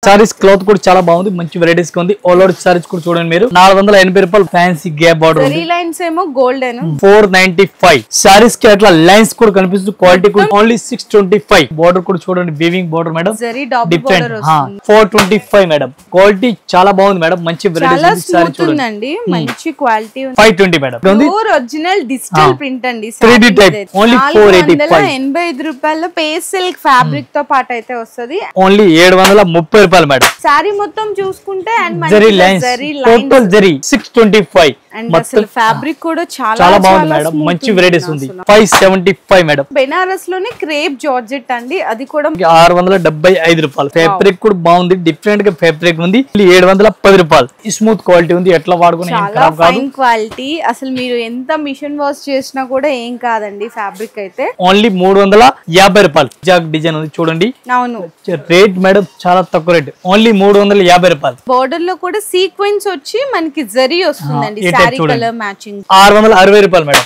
Saris cloth కూడా చాలా బాగుంది, మంచి వెరైటీస్ ఉంది. ఆల్ ఓవర్ సారీస్ కూడా చూడండి మీరు. 480 రూపాయలు ఫ్యాన్సీ గ్యాప్ బార్డర్ ఉంది. లైన్స్ ఏమో గోల్డెన్ 495. సారీస్ కి అట్లా లైన్స్ కూడా కనిపిస్తుంది. క్వాలిటీ కూడా ఓన్లీ 625. బార్డర్ కూడా చూడండి, weaving border madam, different 425 madam. Quality చాలా బాగుంది మేడం, మంచి వెరైటీస్ సారీ చూడండి, మంచి quality 520 madam. Original digital print అండి, 3D టైప్ ఓన్లీ 485 రూపాయలు. పేస్ సిల్క్ ఫ్యాబ్రిక్ తో పాటు అయితే వస్తది, ఓన్లీ 730 రూపాయలు మేడం. సారీ మొత్తం చూసుకుంటే జరీ లైన్స్ టోటల్ జరీ 625. అసలు ఫ్యాబ్రిక్ కూడా చాలా బాగుంది మేడం, మంచి వెరైటీస్ ఉంది. 575 మేడం. బెనారస్ లోనే క్రేప్ జార్జెట్ అండి, అది కూడా 675 రూపాయలు. ఫ్యాబ్రిక్ కూడా బాగుంది, డిఫరెంట్ గా ఫ్యాబ్రిక్ ఉంది. 710 రూపాయలు. స్మూత్ క్వాలిటీ ఉంది, ఎట్లా వాడుకునే ఫైన్ క్వాలిటీ. అసలు మీరు ఎంత మిషన్ వాష్ చేసినా కూడా ఏం కాదండి ఫ్యాబ్రిక్ అయితే. ఓన్లీ 350 రూపాయలు. జాగ్ డిజైన్ ఉంది చూడండి. అవును, రేట్ మేడం చాలా తక్కువ రేట్, ఓన్లీ 350 రూపాయలు. బోర్డర్ లో కూడా సీక్వెన్స్ వచ్చి మనకి జరీ వస్తుందండి, సారీ కలర్ మ్యాచింగ్. 660 రూపాయలు మేడం.